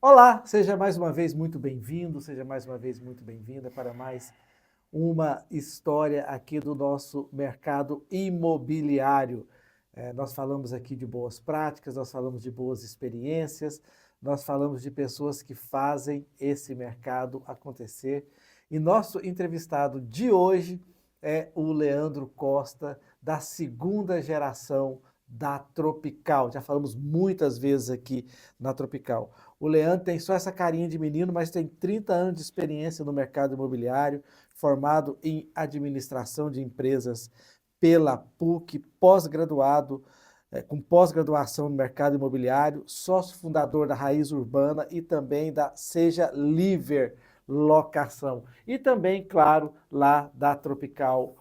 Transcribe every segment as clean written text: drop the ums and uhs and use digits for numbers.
Olá, seja mais uma vez muito bem-vindo, seja mais uma vez muito bem-vinda para mais uma história aqui do nosso mercado imobiliário. Nós falamos aqui de boas práticas, nós falamos de boas experiências, nós falamos de pessoas que fazem esse mercado acontecer. E nosso entrevistado de hoje é o Leandro Costa, da segunda geração da Tropical. Já falamos muitas vezes aqui na Tropical. O Leandro tem só essa carinha de menino, mas tem 30 anos de experiência no mercado imobiliário, formado em administração de empresas pela PUC, pós-graduado, com pós-graduação no mercado imobiliário, sócio fundador da Raiz Urbana e também da Seja Liver Locação. E também, claro, lá da Tropical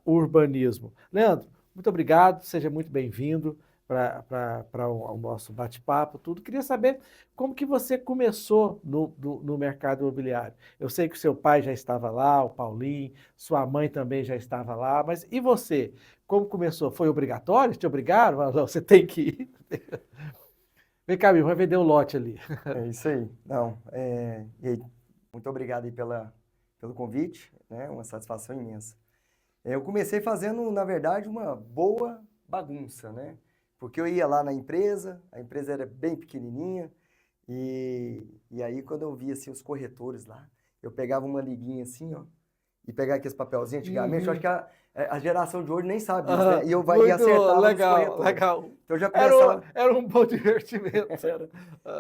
Urbanismo. Leandro, muito obrigado, seja muito bem-vindo para o nosso bate-papo, tudo. Queria saber como que você começou no mercado imobiliário. Eu sei que o seu pai já estava lá, o Paulinho, sua mãe também já estava lá, mas e você? Como começou? Foi obrigatório? Te obrigaram? Não, você tem que ir. Vem cá, meu, vai vender o lote ali. É isso aí. Não, e aí, muito obrigado aí pelo convite, né? Uma satisfação imensa. Eu comecei fazendo, na verdade, uma boa bagunça, né? Porque eu ia lá na empresa, a empresa era bem pequenininha, e aí quando eu via assim, os corretores lá, eu pegava uma liguinha assim, ó, e pegava aqueles papelzinhos antigamente, eu acho que a geração de hoje nem sabe isso, né? E eu ia Muito acertava nos legal, corretores. legal. Então eu já Era, começava. era um bom divertimento. Era.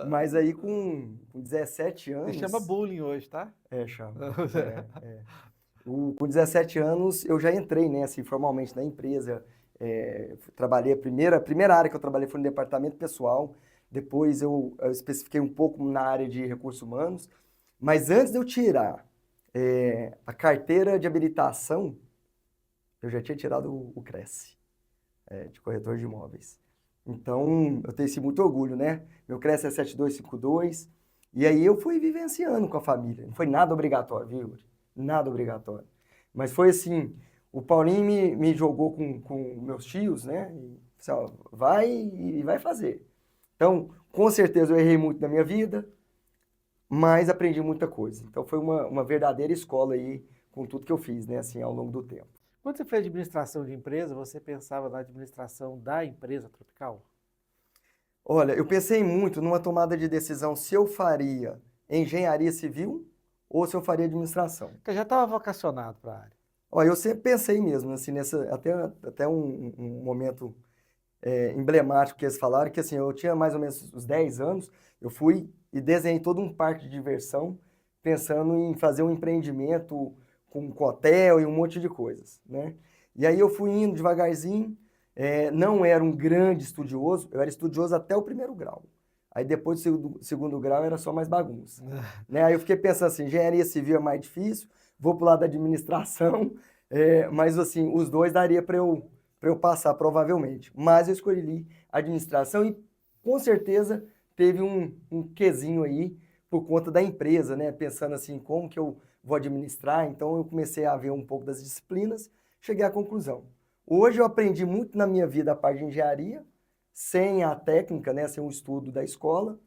Mas aí com 17 Se chama anos. bullying hoje, tá? Chama. Com 17 anos eu já entrei, né, assim, formalmente na empresa. Trabalhei, a primeira área que eu trabalhei foi no departamento pessoal. Depois eu especifiquei um pouco na área de recursos humanos. Mas antes de eu tirar a carteira de habilitação, eu já tinha tirado o Cresce, de corretor de imóveis. Então, eu tenho esse muito orgulho, né? Meu Cresce é 7252. E aí eu fui vivenciando com a família. Não foi nada obrigatório, viu, Yuri? Nada obrigatório. Mas foi assim, o Paulinho me jogou com meus tios, né? E disse, ó, vai e vai fazer. Então, com certeza eu errei muito na minha vida, mas aprendi muita coisa. Então, foi uma verdadeira escola aí com tudo que eu fiz, né? Assim, ao longo do tempo. Quando você fez administração de empresa, você pensava na administração da empresa Tropical? Olha, eu pensei muito numa tomada de decisão se eu faria engenharia civil ou se eu faria administração. Porque eu já estava vocacionado para a área. Olha, eu sempre pensei mesmo, assim, até um momento emblemático que eles falaram, que assim, eu tinha mais ou menos uns 10 anos, eu fui e desenhei todo um parque de diversão, pensando em fazer um empreendimento com hotel e um monte de coisas, né? E aí eu fui indo devagarzinho, não era um grande estudioso, eu era estudioso até o primeiro grau. Aí depois do segundo grau era só mais bagunça, né? Aí eu fiquei pensando assim, engenharia civil é mais difícil, vou pro lado da administração, mas assim, os dois daria para eu passar, provavelmente. Mas eu escolhi administração e, com certeza, teve um quezinho aí por conta da empresa, né? Pensando assim, como que eu vou administrar? Então, eu comecei a ver um pouco das disciplinas, cheguei à conclusão. Hoje eu aprendi muito na minha vida a parte de engenharia, sem a técnica, né? Sem o estudo da escola,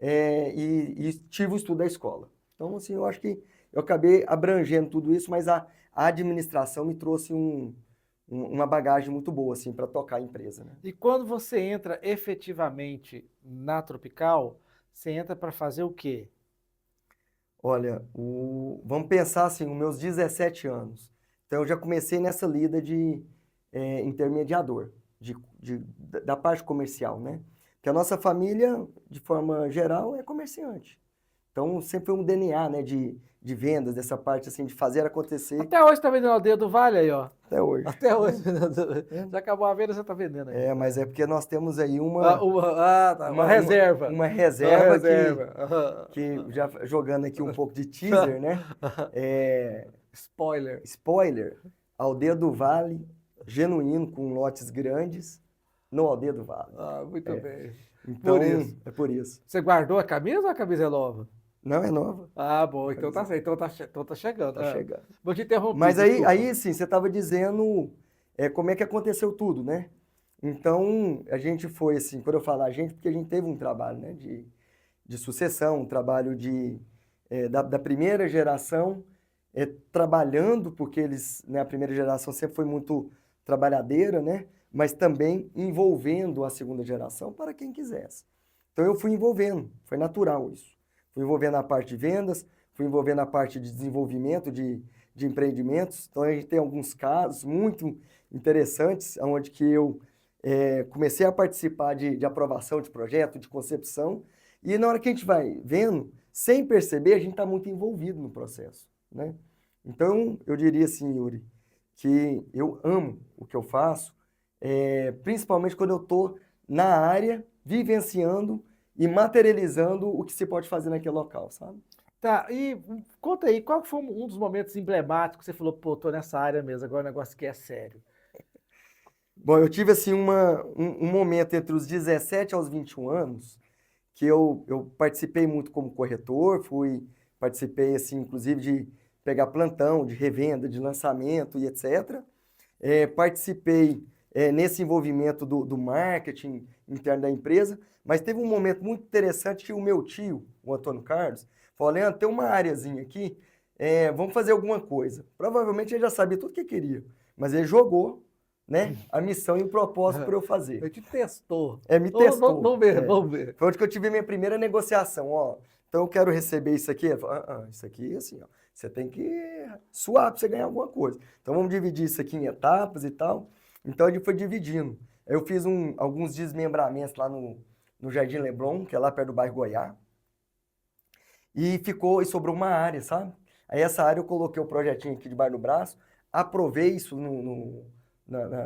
e tive o estudo da escola. Então, assim, eu acho que eu acabei abrangendo tudo isso, mas a administração me trouxe uma bagagem muito boa, assim, para tocar a empresa, né? E quando você entra efetivamente na Tropical, você entra para fazer o quê? Olha, vamos pensar assim, os meus 17 anos. Então, eu já comecei nessa lida de intermediador, da parte comercial, né? Que a nossa família, de forma geral, é comerciante. Então, sempre foi um DNA, né, de vendas, dessa parte, assim, de fazer acontecer Até hoje está vendendo aldeia do Vale aí, ó. até hoje. Até hoje. Já acabou a venda, você está vendendo aí. Mas é porque nós temos aí Tá, uma reserva. uma Uma reserva reserva. que já jogando aqui um pouco de teaser, né? Spoiler. Spoiler, Aldeia do Vale, genuíno, com lotes grandes, no Aldeia do Vale. Muito bem. Então, Por isso. é por isso. Você guardou a camisa ou a camisa é nova? Não é nova, Bom, então tá certo. Então tá chegando. tá chegando. Vou te interromper, Mas desculpa. aí sim, você estava dizendo como é que aconteceu tudo, né? Então, a gente foi assim, quando eu falo a gente, porque a gente teve um trabalho, né, de sucessão, um trabalho da primeira geração trabalhando, porque eles, né, a primeira geração sempre foi muito trabalhadeira, né, mas também envolvendo a segunda geração para quem quisesse. Então eu fui envolvendo, foi natural isso. Fui envolvendo a parte de vendas, fui envolvendo a parte de desenvolvimento de empreendimentos. Então a gente tem alguns casos muito interessantes, onde que eu comecei a participar de aprovação de projeto, de concepção, e na hora que a gente vai vendo, sem perceber, a gente está muito envolvido no processo, né? Então, eu diria assim, Yuri, que eu amo o que eu faço, principalmente quando eu estou na área, vivenciando e materializando o que se pode fazer naquele local, sabe? Tá, e conta aí, qual foi um dos momentos emblemáticos que você falou, pô, tô nessa área mesmo, agora o negócio aqui é sério? Bom, eu tive assim um momento entre os 17 aos 21 anos que eu participei muito como corretor, participei assim, inclusive de pegar plantão, de revenda, de lançamento e etc. Participei nesse envolvimento do marketing interno da empresa, mas teve um momento muito interessante que o meu tio, o Antônio Carlos, falou, Leandro, tem uma areazinha aqui, vamos fazer alguma coisa. Provavelmente ele já sabia tudo o que queria, mas ele jogou, né, a missão e o propósito para eu fazer. Ele te testou. Me testou. Vamos ver, vamos ver. Foi onde que eu tive a minha primeira negociação, ó. Então eu quero receber isso aqui. Ele falou, isso aqui, assim, ó, você tem que suar para você ganhar alguma coisa. Então vamos dividir isso aqui em etapas e tal. Então a gente foi dividindo. Eu fiz alguns desmembramentos lá no Jardim Leblon, que é lá perto do bairro Goiás. E sobrou uma área, sabe? Aí essa área eu coloquei o projetinho aqui debaixo do braço, aprovei isso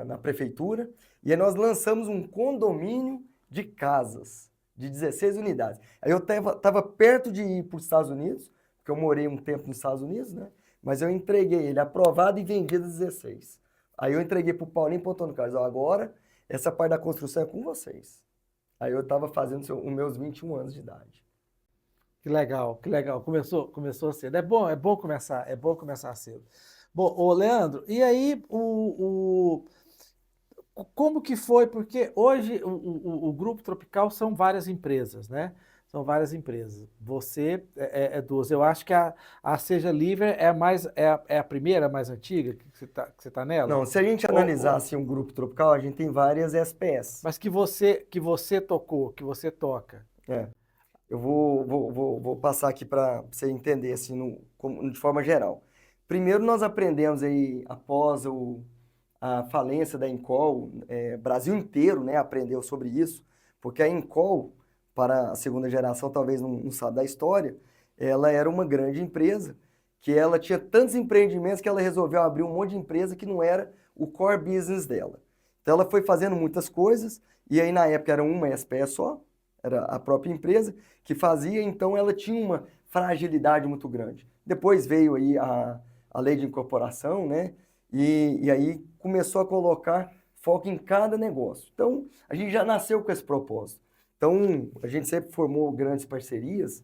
na prefeitura, e aí nós lançamos um condomínio de casas, de 16 unidades. Aí eu estava perto de ir para os Estados Unidos, porque eu morei um tempo nos Estados Unidos, né? Mas eu entreguei ele aprovado e vendido 16. Aí eu entreguei para o Paulinho e para o Antônio Carlos, agora essa parte da construção é com vocês. Aí eu estava fazendo os meus 21 anos de idade. Que legal, que legal. Começou cedo. É bom começar cedo. Bom, ô Leandro, e aí como que foi? Porque hoje o Grupo Tropical são várias empresas, né? São várias empresas. Você é duas. Eu acho que a Seja Livre é a primeira, mais antiga, que você tá nela? Não, se a gente analisar assim, um grupo tropical, a gente tem várias SPS. Mas que você tocou, que você toca. Eu vou passar aqui para você entender assim, de forma geral. Primeiro, nós aprendemos aí, após a falência da Encol, Brasil inteiro, né, aprendeu sobre isso, porque a Encol, para a segunda geração, talvez não sabe da história, ela era uma grande empresa, que ela tinha tantos empreendimentos que ela resolveu abrir um monte de empresa que não era o core business dela. Então ela foi fazendo muitas coisas, e aí na época era uma SPS só, era a própria empresa que fazia, então ela tinha uma fragilidade muito grande. Depois veio aí a lei de incorporação, né? E aí começou a colocar foco em cada negócio. Então, a gente já nasceu com esse propósito. Então, a gente sempre formou grandes parcerias,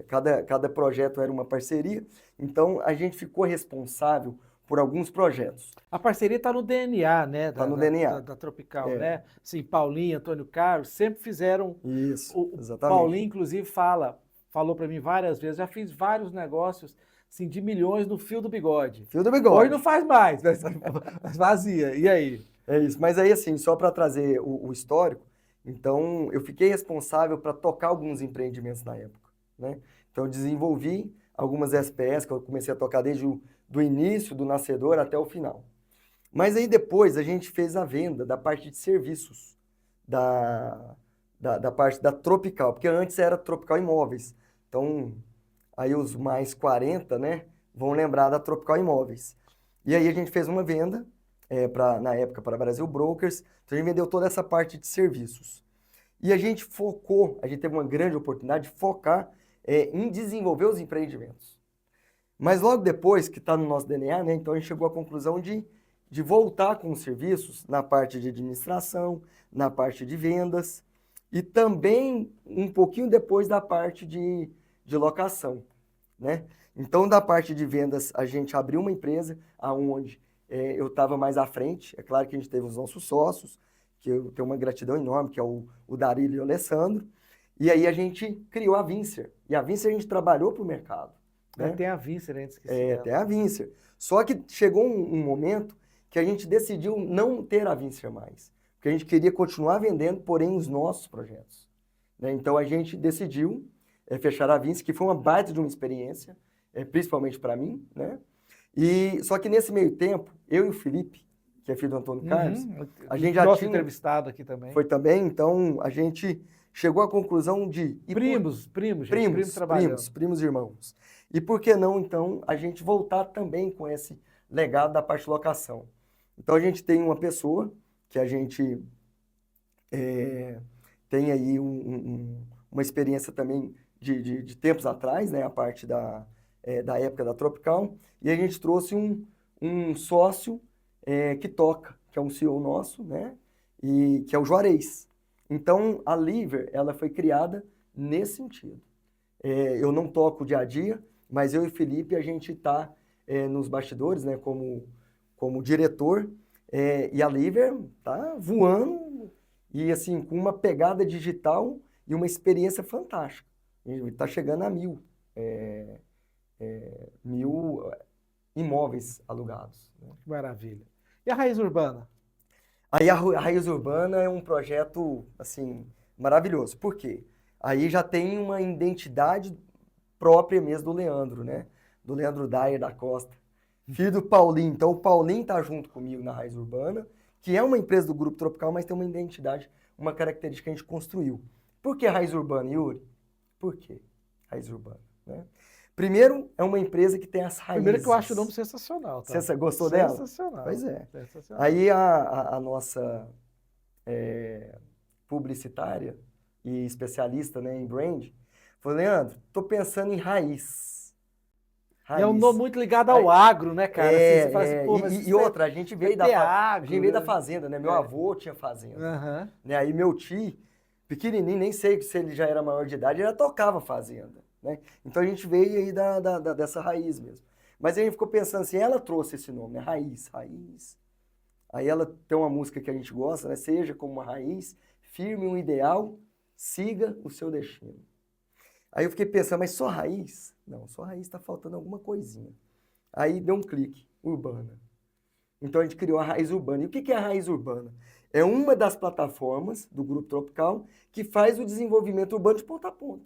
cada projeto era uma parceria, então a gente ficou responsável por alguns projetos. A parceria está no DNA, né? Está no DNA. Da Tropical, né? Sim, Paulinho, Antônio Carlos, sempre fizeram. Isso, exatamente. Paulinho, inclusive, falou para mim várias vezes, já fiz vários negócios assim, de milhões no fio do bigode. Fio do bigode. Hoje não faz mais, mas vazia. E aí? É isso. Mas aí, assim, só para trazer o histórico, então eu fiquei responsável para tocar alguns empreendimentos na época, né? Então eu desenvolvi algumas SPS que eu comecei a tocar desde do início, do nascedor até o final. Mas aí depois a gente fez a venda da parte de serviços, da parte da Tropical, porque antes era Tropical Imóveis. Então, aí os mais 40, né, vão lembrar da Tropical Imóveis. E aí a gente fez uma venda, na época, para Brasil Brokers, então a gente vendeu toda essa parte de serviços. E a gente teve uma grande oportunidade de focar em desenvolver os empreendimentos. Mas logo depois, que está no nosso DNA, né, então a gente chegou à conclusão de voltar com os serviços na parte de administração, na parte de vendas e também um pouquinho depois da parte de locação, né? Então, da parte de vendas, a gente abriu uma empresa onde eu estava mais à frente. É claro que a gente teve os nossos sócios, que eu tenho uma gratidão enorme, que é o Darílio e o Alessandro. E aí a gente criou a Vincer. E a Vincer a gente trabalhou para o mercado. Né? Tem a Vincer antes que tem a Vincer. Só que chegou um momento que a gente decidiu não ter a Vincer mais. Porque a gente queria continuar vendendo, porém, os nossos projetos. Né? Então a gente decidiu fechar a Vincer, que foi uma baita de uma experiência, principalmente para mim, né? E só que nesse meio tempo, eu e o Felipe, que é filho do Antônio Carlos, a gente já nosso tinha entrevistado aqui também. Foi também, então a gente chegou à conclusão de primos trabalhando. Primos irmãos. E por que não então a gente voltar também com esse legado da parte de locação? Então a gente tem uma pessoa que a gente tem aí uma experiência também de tempos atrás, né, a parte da época da Tropical, e a gente trouxe um sócio que toca, que é um CEO nosso, né, e que é o Juarez. Então, a Liver, ela foi criada nesse sentido. Eu não toco dia a dia, mas eu e o Felipe, a gente está nos bastidores, né, como diretor, e a Liver está voando, e assim, com uma pegada digital e uma experiência fantástica. Está chegando a 1.000 imóveis alugados. Né? Que maravilha. E a Raiz Urbana? Aí a Raiz Urbana é um projeto, assim, maravilhoso. Por quê? Aí já tem uma identidade própria mesmo do Leandro, né? Do Leandro Dyer da Costa. Filho do Paulinho. Então, o Paulinho tá junto comigo na Raiz Urbana, que é uma empresa do Grupo Tropical, mas tem uma identidade, uma característica que a gente construiu. Por que Raiz Urbana, Yuri? Por quê Raiz Urbana? Né? Primeiro, é uma empresa que tem as raízes. Primeiro que eu acho o nome sensacional. Tá? Você gostou dela? Sensacional. Pois é. Sensacional. Aí a nossa publicitária e especialista, né, em brand falou, Leandro, tô pensando em raiz. É um nome muito ligado ao agro, né, cara? Assim, fala assim, pô, e outra, a gente veio da fazenda, né? Meu avô tinha fazenda. Uhum. Né? Aí meu tio, pequenininho, nem sei se ele já era maior de idade, ele já tocava fazenda. Né? Então a gente veio aí dessa raiz mesmo. Mas a gente ficou pensando assim, ela trouxe esse nome, né? Raiz. Aí ela tem uma música que a gente gosta, né? Seja como uma raiz, firme um ideal, siga o seu destino. Aí eu fiquei pensando, mas só raiz? Não, só raiz está faltando alguma coisinha. Aí deu um clique, urbana. Então a gente criou a Raiz Urbana. E o que é a Raiz Urbana? É uma das plataformas do Grupo Tropical que faz o desenvolvimento urbano de ponta a ponta.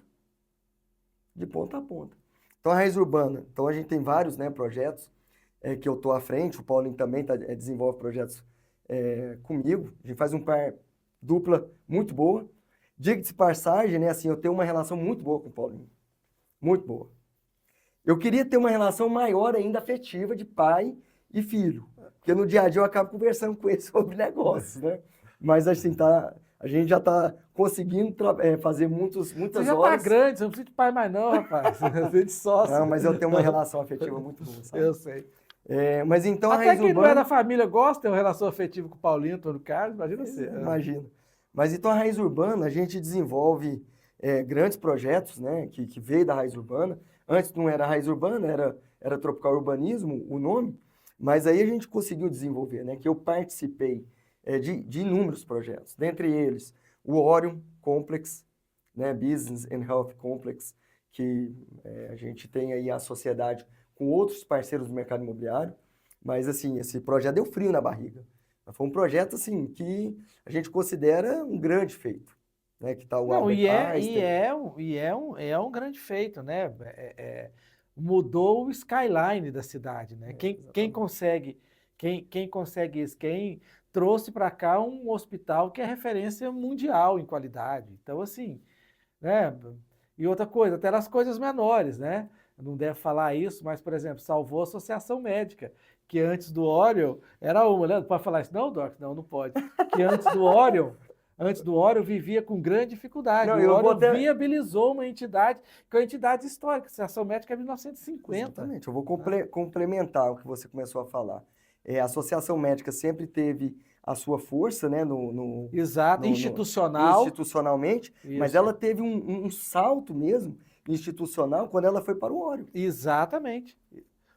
De ponta a ponta. Então a Raiz Urbana, então a gente tem vários, né, projetos que eu estou à frente, o Paulinho também desenvolve projetos comigo, a gente faz um par dupla muito boa. Diga-se passagem, né, assim, eu tenho uma relação muito boa com o Paulinho, muito boa. Eu queria ter uma relação maior ainda afetiva de pai e filho, porque no dia a dia eu acabo conversando com ele sobre negócios, né, mas assim, a gente já está conseguindo fazer muitas horas. Você já está grande, você não precisa de pai mais não, rapaz. Você precisa de sócio. Não, mas eu tenho uma relação afetiva muito boa, sabe? Eu sei. Mas então até quem não é da família gosta de ter uma relação afetiva com o Paulinho, Antônio Carlos, imagina você. Imagina. Mas então a Raiz Urbana, a gente desenvolve grandes projetos, né, que veio da Raiz Urbana. Antes não era Raiz Urbana, era Tropical Urbanismo o nome, mas aí a gente conseguiu desenvolver, né, que eu participei de inúmeros projetos, dentre eles o Orion Complex, né, Business and Health Complex, que a gente tem aí a sociedade com outros parceiros do mercado imobiliário, mas assim, esse projeto deu frio na barriga. Foi um projeto assim que a gente considera um grande feito, né, que tá o Albert Einstein. É um grande feito, né? Mudou o skyline da cidade, né? Quem consegue isso? Quem trouxe para cá um hospital que é referência mundial em qualidade. Então, assim, né? E outra coisa, até nas coisas menores, né? Não deve falar isso, mas, por exemplo, salvou a Associação Médica, que antes do Orion era uma, né? Pode falar isso? Não, Doc? Não pode. Que antes do Orion vivia com grande dificuldade. Não, o Orion viabilizou uma entidade, que é uma entidade histórica, a Associação Médica é 1950. Exatamente, eu vou complementar o que você começou a falar. A Associação Médica sempre teve a sua força, né, Exato, institucionalmente, isso. Mas ela teve um salto mesmo institucional quando ela foi para o Orion. Exatamente.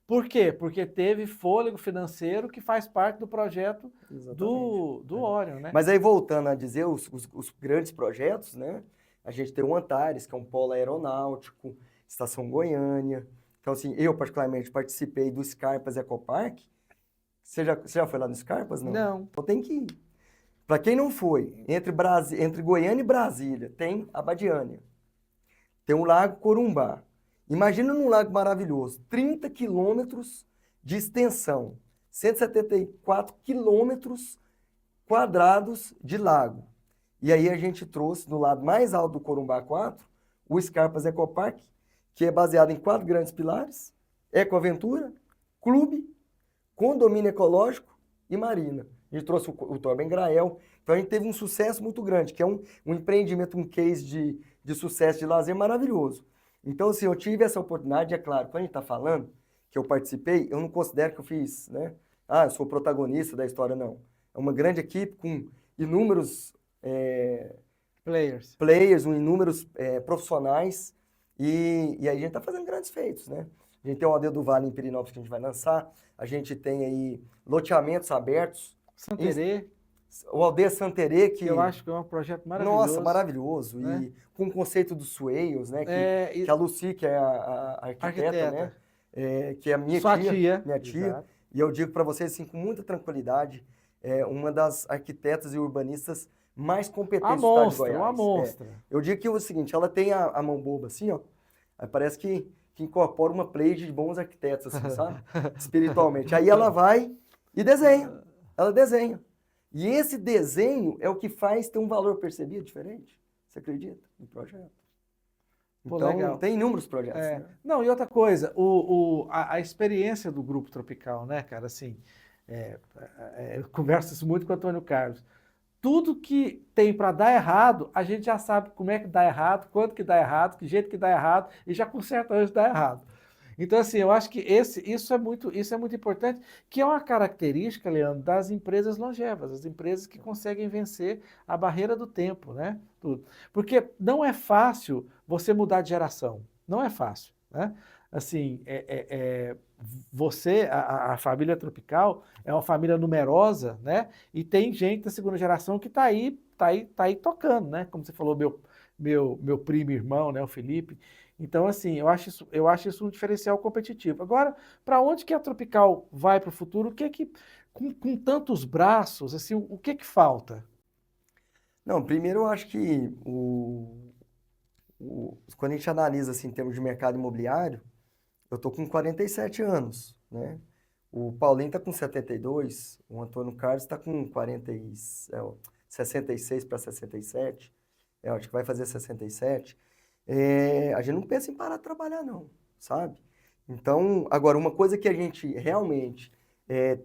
Por quê? Porque teve fôlego financeiro que faz parte do projeto do Orion, né? Mas aí voltando a dizer os grandes projetos, né? A gente tem o Antares, que é um polo aeronáutico, Estação Goiânia. Então, assim, eu particularmente participei do Scarpas Ecopark. Você já foi lá no Scarpas, não? Não. Então tem que ir. Para quem não foi, entre Goiânia e Brasília, tem a Badiânia. Tem o Lago Corumbá. Imagina num lago maravilhoso, 30 quilômetros de extensão, 174 quilômetros quadrados de lago. E aí a gente trouxe no lado mais alto do Corumbá 4, o Scarpas Ecopark, que é baseado em 4 grandes pilares: Ecoaventura, Clube, Condomínio Ecológico e Marina. A gente trouxe o Torben Grael. Então a gente teve um sucesso muito grande, que é um empreendimento, um case de sucesso de lazer maravilhoso. Então, assim, eu tive essa oportunidade, é claro, quando a gente está falando que eu participei, eu não considero que eu fiz, né? Ah, eu sou o protagonista da história, não. É uma grande equipe com inúmeros players, inúmeros profissionais, e aí a gente está fazendo grandes feitos, né? A gente tem o Aldeia do Vale em Pirinópolis que a gente vai lançar, a gente tem aí loteamentos abertos. Santerê. O Aldeia Santerê, que eu acho que é um projeto maravilhoso. Nossa, maravilhoso. Né? E com o conceito dos swales, né? Que a Lucy, que é a arquiteta, né? Que é a minha tia. Minha tia. Exato. E eu digo para vocês, assim, com muita tranquilidade, uma das arquitetas e urbanistas mais competentes do estado de Goiás. Uma monstra. Eu digo que é o seguinte, ela tem a mão boba assim, ó. Aí parece que incorpora uma play de bons arquitetos, assim, sabe? Espiritualmente. Aí ela vai e desenha. Ela desenha. E esse desenho é o que faz ter um valor percebido diferente. Você acredita? No projeto. Pô, então, legal. Tem inúmeros projetos. Né? Não, e outra coisa, a experiência do Grupo Tropical, né, cara, assim, eu converso isso muito com o Antônio Carlos. Tudo que tem para dar errado, a gente já sabe como é que dá errado, quando que dá errado, que jeito que dá errado, e já conserta antes de dar errado. Então, assim, eu acho que isso é muito importante, que é uma característica, Leandro, das empresas longevas, as empresas que conseguem vencer a barreira do tempo, né? Tudo. Porque não é fácil você mudar de geração, não é fácil, né? Assim, a família Tropical é uma família numerosa, né? E tem gente da segunda geração que está aí tocando, né? Como você falou, meu primo e irmão, né? O Felipe. Então, assim, eu acho isso um diferencial competitivo. Agora, para onde que a Tropical vai para o futuro? O que é que, com tantos braços, assim, o que é que falta? Não, primeiro eu acho que quando a gente analisa assim, em termos de mercado imobiliário, eu estou com 47 anos, né? O Paulinho está com 72, o Antônio Carlos está com 66 para 67, acho que vai fazer 67. A gente não pensa em parar de trabalhar, não, sabe? Então, agora, uma coisa que a gente realmente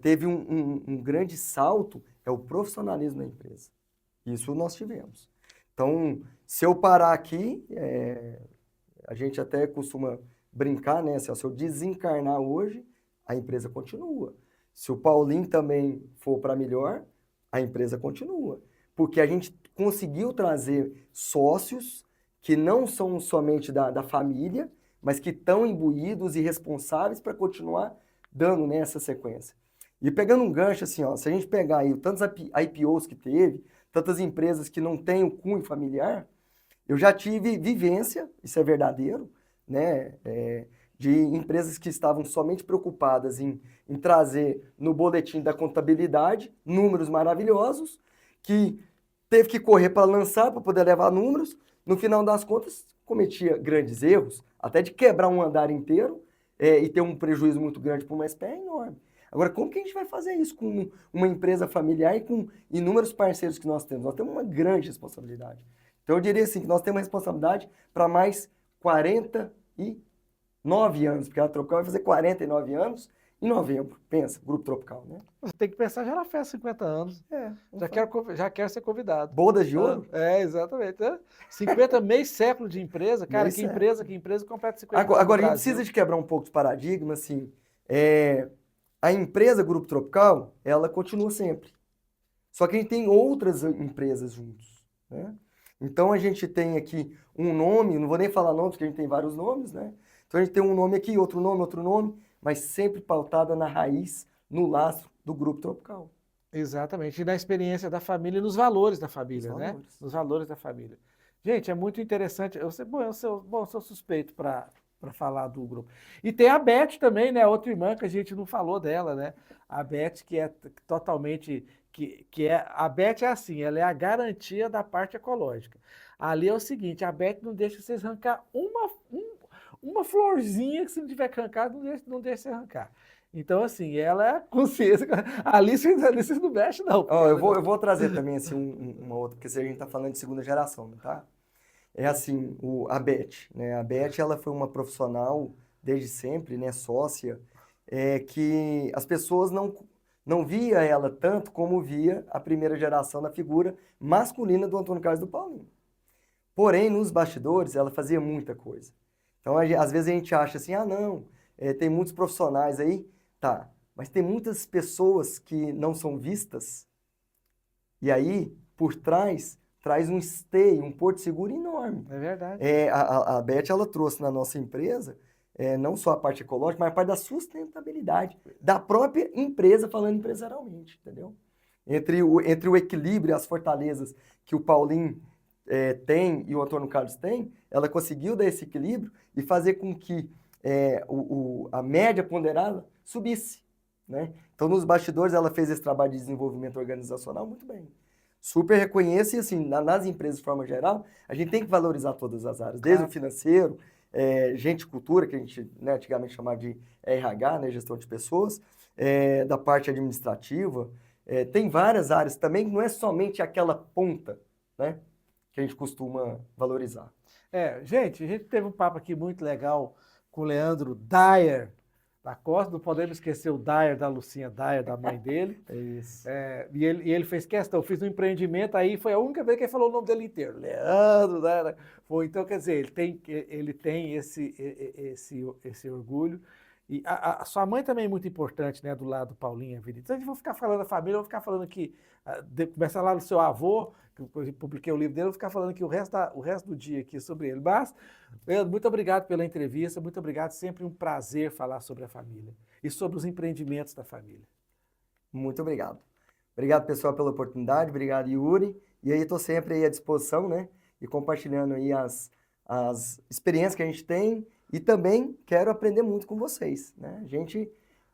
teve um grande salto é o profissionalismo da empresa. Isso nós tivemos. Então, se eu parar aqui, a gente até costuma brincar, né? Se eu desencarnar hoje, a empresa continua. Se o Paulinho também for para melhor, a empresa continua. Porque a gente conseguiu trazer sócios que não são somente da família, mas que estão imbuídos e responsáveis para continuar dando nessa sequência. E pegando um gancho assim, ó, se a gente pegar aí tantos IPOs que teve, tantas empresas que não têm o cunho familiar, eu já tive vivência, isso é verdadeiro, né, de empresas que estavam somente preocupadas em trazer no boletim da contabilidade números maravilhosos, que teve que correr para lançar, para poder levar números, no final das contas cometia grandes erros, até de quebrar um andar inteiro e ter um prejuízo muito grande para uma SPE enorme. Agora, como que a gente vai fazer isso com uma empresa familiar e com inúmeros parceiros que nós temos? Nós temos uma grande responsabilidade. Então, eu diria assim, que nós temos uma responsabilidade para mais 49 anos, porque a Tropical vai fazer 49 anos em novembro. Pensa, Grupo Tropical, né? Você tem que pensar já na festa, 50 anos. Já quero ser convidado. Bodas de ouro? Exatamente. 50, meio século de empresa. Cara, que empresa completa 50 anos. Agora, a gente precisa de quebrar um pouco de paradigma, assim. A empresa Grupo Tropical, ela continua sempre. Só que a gente tem outras empresas juntos, né? Então, a gente tem aqui um nome, não vou nem falar nomes, porque a gente tem vários nomes, né? Então, a gente tem um nome aqui, outro nome, mas sempre pautada na raiz, no lastro do Grupo Tropical. Exatamente. E na experiência da família e nos valores da família, né? Nos valores da família. Gente, é muito interessante. Eu sou suspeito para falar do grupo. E tem a Beth também, né? Outra irmã que a gente não falou dela, né? A Beth, que é totalmente. A Beth é assim, ela é a garantia da parte ecológica. Ali é o seguinte: a Beth não deixa vocês arrancar uma florzinha que se não tiver que arrancar, não deixa você arrancar. Então, assim, ela é consciência. Ali vocês não mexem, não. Ó, eu vou trazer também assim, uma outra, porque se a gente está falando de segunda geração, tá? É assim, a Beth, né? A Beth, ela foi uma profissional desde sempre, né? Sócia, que as pessoas não via ela tanto como via a primeira geração da figura masculina do Antônio Carlos e do Paulinho. Porém, nos bastidores, ela fazia muita coisa. Então, às vezes a gente acha assim, ah, não, tem muitos profissionais aí, tá, mas tem muitas pessoas que não são vistas, e aí, por trás, traz um esteio, um porto seguro enorme. É verdade. A Beth, ela trouxe na nossa empresa, não só a parte ecológica, mas a parte da sustentabilidade da própria empresa, falando empresarialmente, entendeu? Entre o equilíbrio e as fortalezas que o Paulinho tem e o Antônio Carlos tem, ela conseguiu dar esse equilíbrio e fazer com que a média ponderada subisse, né? Então, nos bastidores, ela fez esse trabalho de desenvolvimento organizacional muito bem. Super reconheço e, assim, nas empresas de forma geral, a gente tem que valorizar todas as áreas, desde o financeiro, gente cultura, que a gente, né, antigamente chamava de RH, né, gestão de pessoas, da parte administrativa, tem várias áreas também, não é somente aquela ponta, né, que a gente costuma valorizar. Gente, a gente teve um papo aqui muito legal com o Leandro Dyer da Costa, não podemos esquecer o Dyer da Lucinha Dyer, da mãe dele. É isso. E ele fez questão, fiz um empreendimento, aí foi a única vez que ele falou o nome dele inteiro, Leandro Dyer. Então, quer dizer, ele tem esse orgulho. E a sua mãe também é muito importante, né, do lado do Paulinho, a vida. Então, a gente vai ficar falando da família, eu vou ficar falando aqui, começar lá do seu avô, que eu publiquei o livro dele, eu vou ficar falando aqui o resto do dia aqui sobre ele. Mas, Leandro, muito obrigado pela entrevista, muito obrigado, sempre um prazer falar sobre a família e sobre os empreendimentos da família. Muito obrigado. Obrigado, pessoal, pela oportunidade, obrigado, Yuri. E aí, estou sempre aí à disposição, né, e compartilhando aí as experiências que a gente tem. E também quero aprender muito com vocês, né?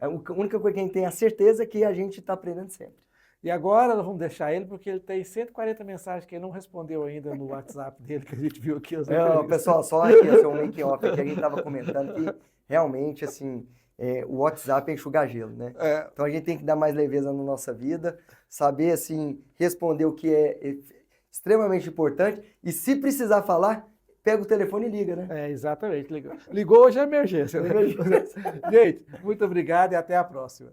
A única coisa que a gente tem a certeza é que a gente está aprendendo sempre. E agora nós vamos deixar ele, porque ele tem 140 mensagens que ele não respondeu ainda no WhatsApp dele, que a gente viu aqui. Pessoal, só aqui, o make-off aqui, a gente estava comentando que realmente, assim, o WhatsApp é enxugar gelo, né? Então a gente tem que dar mais leveza na nossa vida, saber, assim, responder o que é extremamente importante e se precisar falar, pega o telefone e liga, né? Exatamente. Ligou hoje é emergência. Né? Gente, muito obrigado e até a próxima.